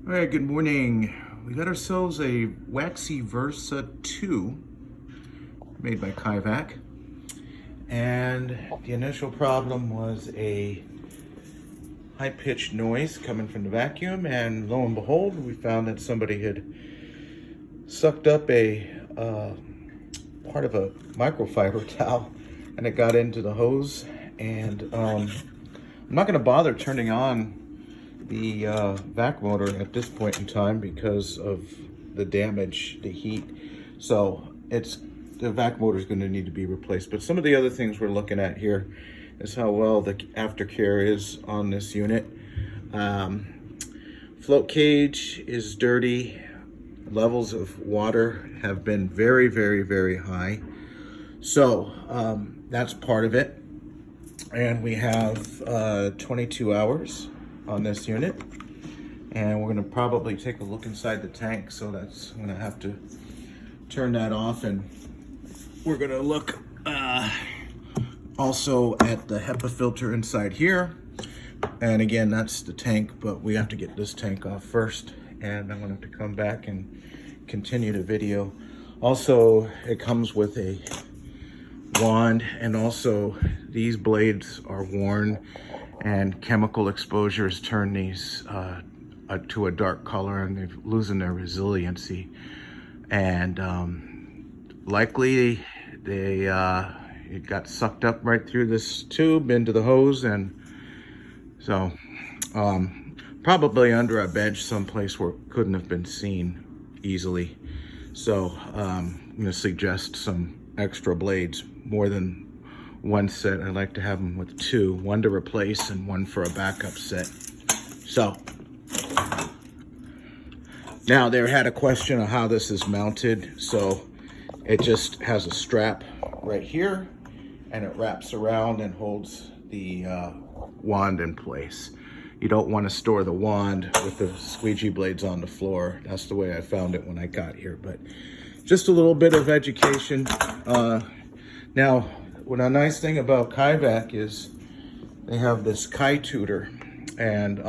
All right, good morning. We got ourselves a WAXIE Versa II made by Kaivac. And the initial problem was a high-pitched noise coming from the vacuum, and lo and behold, we found that somebody had sucked up a part of a microfiber towel, and it got into the hose. And I'm not going to bother turning on the vac motor at this point in time because of the damage, the heat. So the vac motor is going to need to be replaced. But some of the other things we're looking at here is how well the aftercare is on this unit. Float cage is dirty. Levels of water have been very, very, very high. So that's part of it. And we have 22 hours on this unit, and we're going to probably take a look inside the tank. So I'm going to have to turn that off, and we're going to look also at the HEPA filter inside here. And again, that's the tank, but we have to get this tank off first, and I'm going to have to come back and continue the video. Also, it comes with a wand, and also these blades are worn, and chemical exposures turn these to a dark color, and they've losing their resiliency. And likely it got sucked up right through this tube into the hose, and so probably under a bench someplace where it couldn't have been seen easily. So I'm going to suggest some extra blades, more than one set. I like to have them with two, one to replace and one for a backup set. So now they had a question of how this is mounted. So it just has a strap right here, and it wraps around and holds the wand in place. You don't want to store the wand with the squeegee blades on the floor. That's the way I found it when I got here, but just a little bit of education. Now, what a nice thing about Kaivac is they have this Kai tutor, and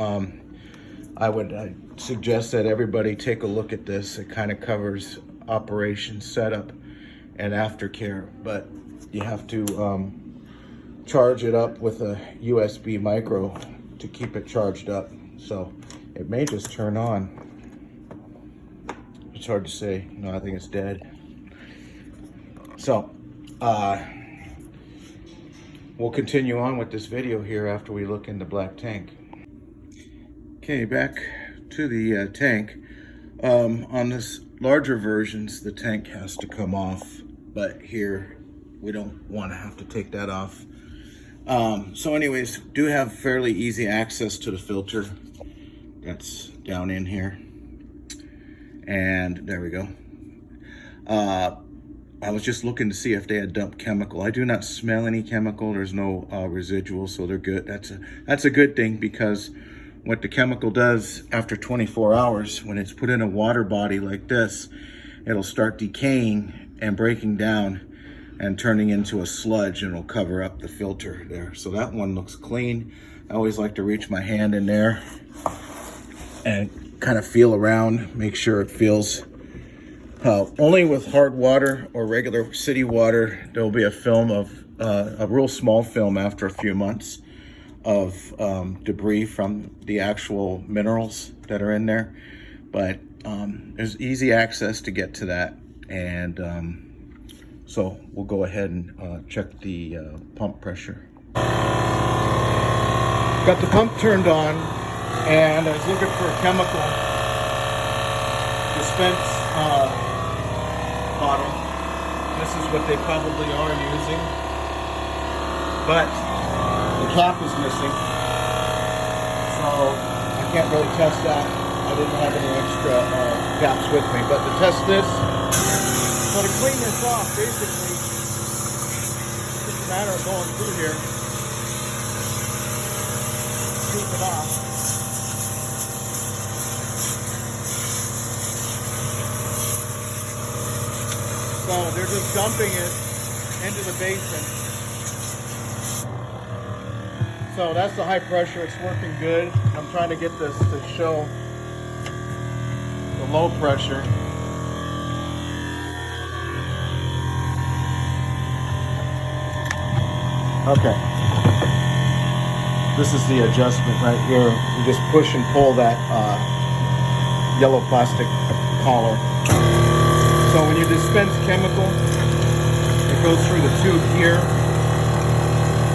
I would suggest that everybody take a look at this. It kind of covers operation setup and aftercare, but you have to charge it up with a USB micro to keep it charged up. So it may just turn on. It's hard to say. No, I think it's dead. So we'll continue on with this video here after we look in the black tank. Okay, back to the tank. On this larger versions, the tank has to come off, but here we don't want to have to take that off. So anyways, do have fairly easy access to the filter. That's down in here. And there we go. I was just looking to see if they had dumped chemical. I do not smell any chemical. There's no residual, so they're good. That's a good thing, because what the chemical does after 24 hours, when it's put in a water body like this, it'll start decaying and breaking down and turning into a sludge, and it'll cover up the filter there. So that one looks clean. I always like to reach my hand in there and kind of feel around, make sure it feels. Only with hard water or regular city water, there'll be a film of a real small film after a few months of debris from the actual minerals that are in there. But there's easy access to get to that, and so we'll go ahead and check the pump pressure. Got the pump turned on, and I was looking for a chemical dispense bottle. This is what they probably are using, but the cap is missing, so I can't really test that. I didn't have any extra caps with me, but to test this, so to clean this off, basically, it's just a matter of going through here, scoop it off. So they're just dumping it into the basin. So that's the high pressure. It's working good. I'm trying to get this to show low pressure. Okay. This is the adjustment right here. You just push and pull that yellow plastic collar. So when you dispense chemical, it goes through the tube here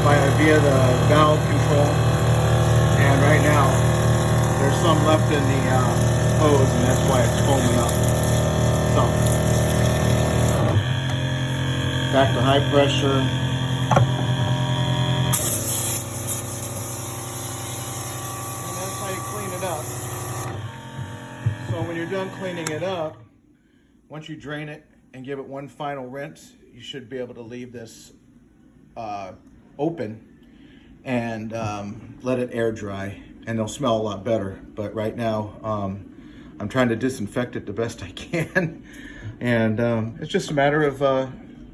via the valve control. And right now, there's some left in the hose, and that's why it's foaming up. So, back to high pressure. So when you're done cleaning it up, once you drain it and give it one final rinse, you should be able to leave this open and let it air dry, and it'll smell a lot better. But right now, I'm trying to disinfect it the best I can, and it's just a matter of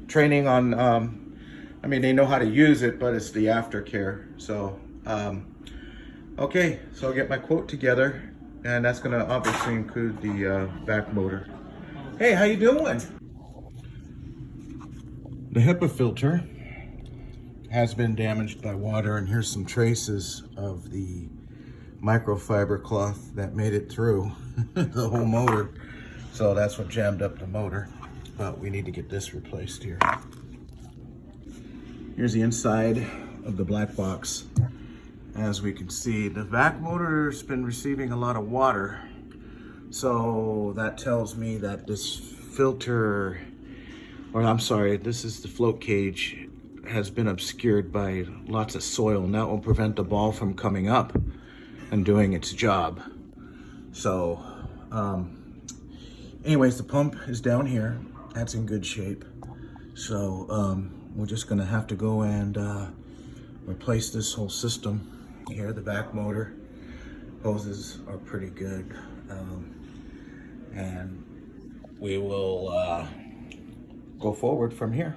training on, I mean, they know how to use it, but it's the aftercare. So, okay, so I'll get my quote together. And that's gonna obviously include the back motor. Hey, how you doing? The HEPA filter has been damaged by water, and here's some traces of the microfiber cloth that made it through the whole motor. So that's what jammed up the motor. But we need to get this replaced here. Here's the inside of the black box. As we can see, the vac motor's been receiving a lot of water. So that tells me that this filter, or I'm sorry, this is the float cage, has been obscured by lots of soil, and that will prevent the ball from coming up and doing its job. So, anyways, the pump is down here. That's in good shape. So, we're just gonna have to go and replace this whole system. Here, the back motor hoses are pretty good, and we will go forward from here.